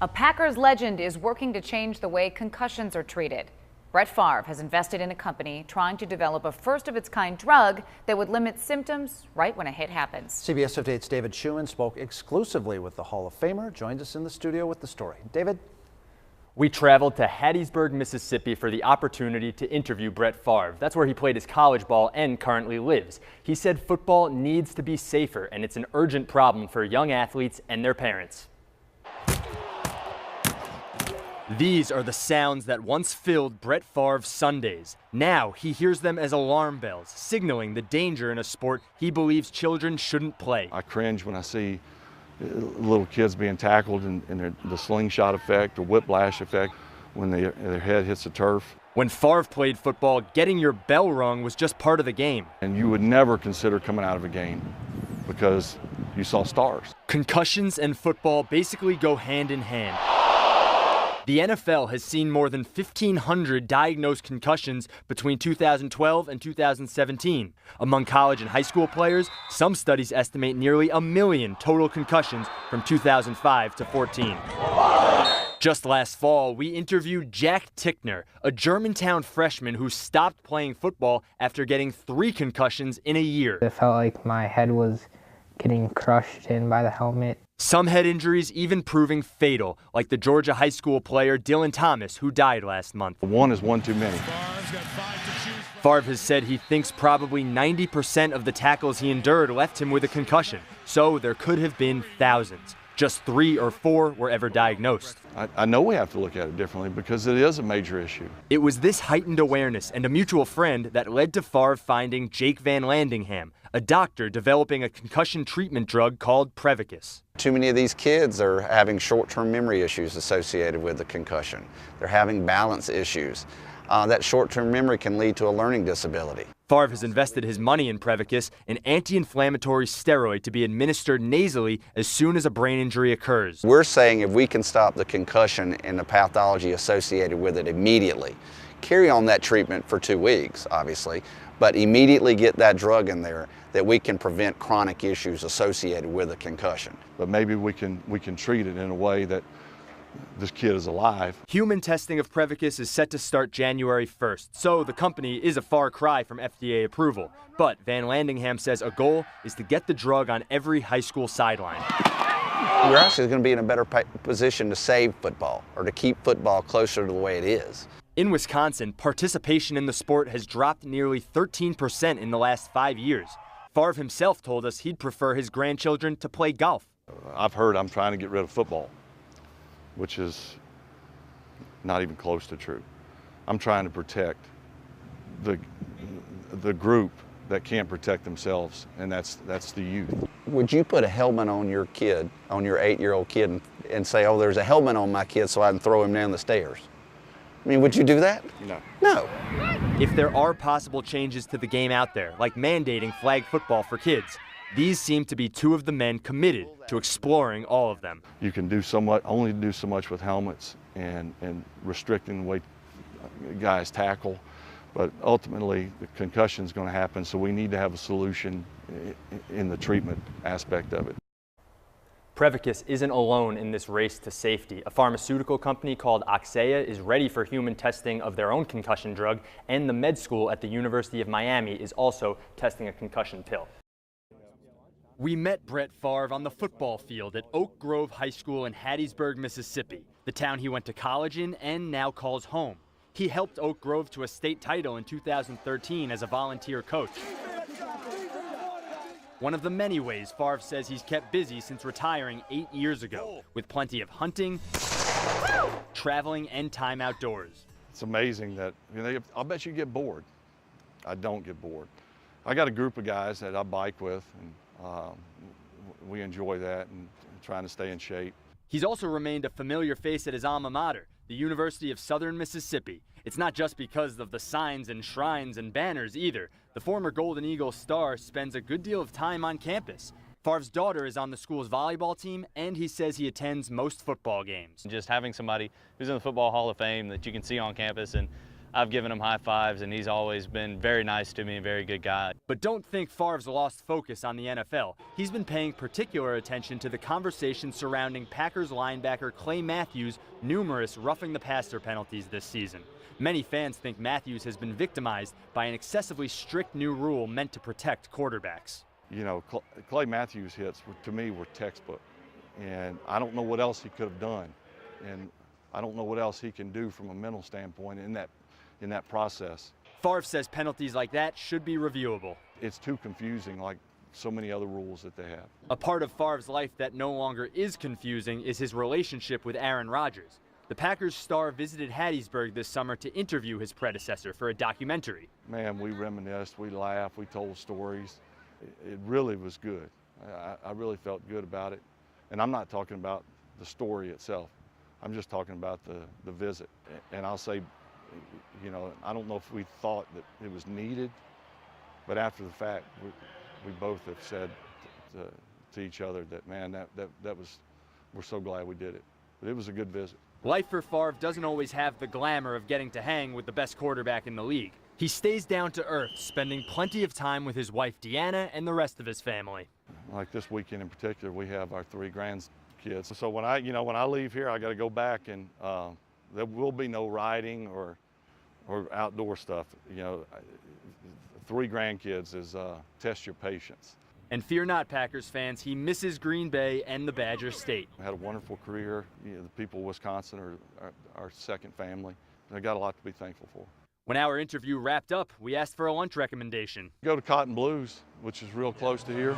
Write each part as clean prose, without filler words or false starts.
A Packers legend is working to change the way concussions are treated. Brett Favre has invested in a company trying to develop a first-of-its-kind drug that would limit symptoms right when a hit happens. CBS 58's David Schumann spoke exclusively with the Hall of Famer, joins us in the studio with the story. David? We traveled to Hattiesburg, Mississippi for the opportunity to interview Brett Favre. That's where he played his college ball and currently lives. He said football needs to be safer, and it's an urgent problem for young athletes and their parents. These are the sounds that once filled Brett Favre's Sundays. Now he hears them as alarm bells, signaling the danger in a sport he believes children shouldn't play. I cringe when I see little kids being tackled and the slingshot effect or whiplash effect when their head hits the turf. When Favre played football, getting your bell rung was just part of the game. And you would never consider coming out of a game because you saw stars. Concussions and football basically go hand in hand. The NFL has seen more than 1,500 diagnosed concussions between 2012 and 2017. Among college and high school players, some studies estimate nearly 1 million total concussions from 2005 to 14. Just last fall, we interviewed Jack Tickner, a Germantown freshman who stopped playing football after getting 3 concussions in a year. It felt like my head was getting crushed in by the helmet. Some head injuries even proving fatal, like the Georgia high school player Dylan Thomas, who died last month. One is one too many. Favre has said he thinks probably 90% of the tackles he endured left him with a concussion, so there could have been thousands. Just 3 or 4 were ever diagnosed. I know we have to look at it differently because it is a major issue. It was this heightened awareness and a mutual friend that led to Favre finding Jake Van Landingham, a doctor developing a concussion treatment drug called Prevacus. Too many of these kids are having short-term memory issues associated with the concussion. They're having balance issues. That short-term memory can lead to a learning disability. Favre has invested his money in Prevacus, an anti-inflammatory steroid to be administered nasally as soon as a brain injury occurs. We're saying if we can stop the concussion and the pathology associated with it immediately, carry on that treatment for 2 weeks, obviously, but immediately get that drug in there, that we can prevent chronic issues associated with a concussion. But maybe we can treat it in a way that this kid is alive. Human testing of Prevacus is set to start January 1st, so the company is a far cry from FDA approval. But Van Landingham says a goal is to get the drug on every high school sideline. We're actually going to be in a better position to save football or to keep football closer to the way it is. In Wisconsin, participation in the sport has dropped nearly 13% in the last 5 years. Favre himself told us he'd prefer his grandchildren to play golf. I've heard I'm trying to get rid of football, which is not even close to true. I'm trying to protect the group that can't protect themselves, and that's the youth. Would you put a helmet on your kid, on your 8-year-old kid, and say, oh, there's a helmet on my kid so I can throw him down the stairs? I mean, would you do that? No. No. If there are possible changes to the game out there, like mandating flag football for kids, these seem to be 2 of the men committed to exploring all of them. You can do so much, only do so much with helmets and restricting the way guys tackle, but ultimately the concussion is going to happen, so we need to have a solution in the treatment aspect of it. Prevacus isn't alone in this race to safety. A pharmaceutical company called Oxea is ready for human testing of their own concussion drug, and the med school at the University of Miami is also testing a concussion pill. We met Brett Favre on the football field at Oak Grove High School in Hattiesburg, Mississippi, the town he went to college in and now calls home. He helped Oak Grove to a state title in 2013 as a volunteer coach. One of the many ways Favre says he's kept busy since retiring 8 years ago, with plenty of hunting, traveling, and time outdoors. It's amazing that, I'll bet you get bored. I don't get bored. I got a group of guys that I bike with, and we enjoy that and trying to stay in shape. He's also remained a familiar face at his alma mater, the University of Southern Mississippi. It's not just because of the signs and shrines and banners either. The former Golden Eagle star spends a good deal of time on campus. Favre's daughter is on the school's volleyball team, and he says he attends most football games. Just having somebody who's in the Football Hall of Fame that you can see on campus and I've given him high fives, and he's always been very nice to me, a very good guy. But don't think Favre's lost focus on the NFL. He's been paying particular attention to the conversation surrounding Packers linebacker Clay Matthews' numerous roughing the passer penalties this season. Many fans think Matthews has been victimized by an excessively strict new rule meant to protect quarterbacks. You know, Clay Matthews' hits, to me, were textbook. And I don't know what else he could have done. And I don't know what else he can do from a mental standpoint in that process. Favre says penalties like that should be reviewable. It's too confusing, like so many other rules that they have. A part of Favre's life that no longer is confusing is his relationship with Aaron Rodgers. The Packers star visited Hattiesburg this summer to interview his predecessor for a documentary. Man, we reminisced, we laughed, we told stories. It really was good. I really felt good about it. And I'm not talking about the story itself. I'm just talking about the visit. And I'll say, you know, I don't know if we thought that it was needed, but after the fact, we both have said to each other that, man, we're so glad we did it. But it was a good visit. Life for Favre doesn't always have the glamour of getting to hang with the best quarterback in the league. He stays down to earth, spending plenty of time with his wife Deanna and the rest of his family. Like this weekend in particular, we have our 3 grandkids. So when I leave here, I got to go back, and there will be no riding or outdoor stuff. You know, 3 grandkids is test your patience. And fear not, Packers fans, he misses Green Bay and the Badger State. I had a wonderful career. You know, the people of Wisconsin are our second family. I got a lot to be thankful for. When our interview wrapped up, we asked for a lunch recommendation. Go to Cotton Blues, which is real close to here.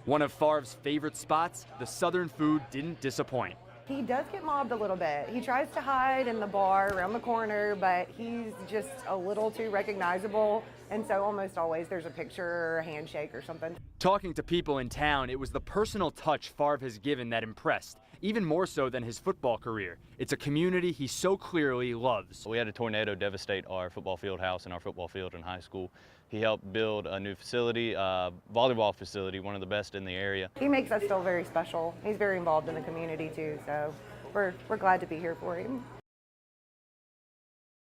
One of Favre's favorite spots, the Southern food didn't disappoint. He does get mobbed a little bit. He tries to hide in the bar around the corner, but he's just a little too recognizable. And so almost always there's a picture or a handshake or something. Talking to people in town, it was the personal touch Favre has given that impressed, even more so than his football career. It's a community he so clearly loves. We had a tornado devastate our football field house and our football field in high school. He helped build a new facility, volleyball facility, one of the best in the area. He makes us feel very special. He's very involved in the community too, so we're glad to be here for him.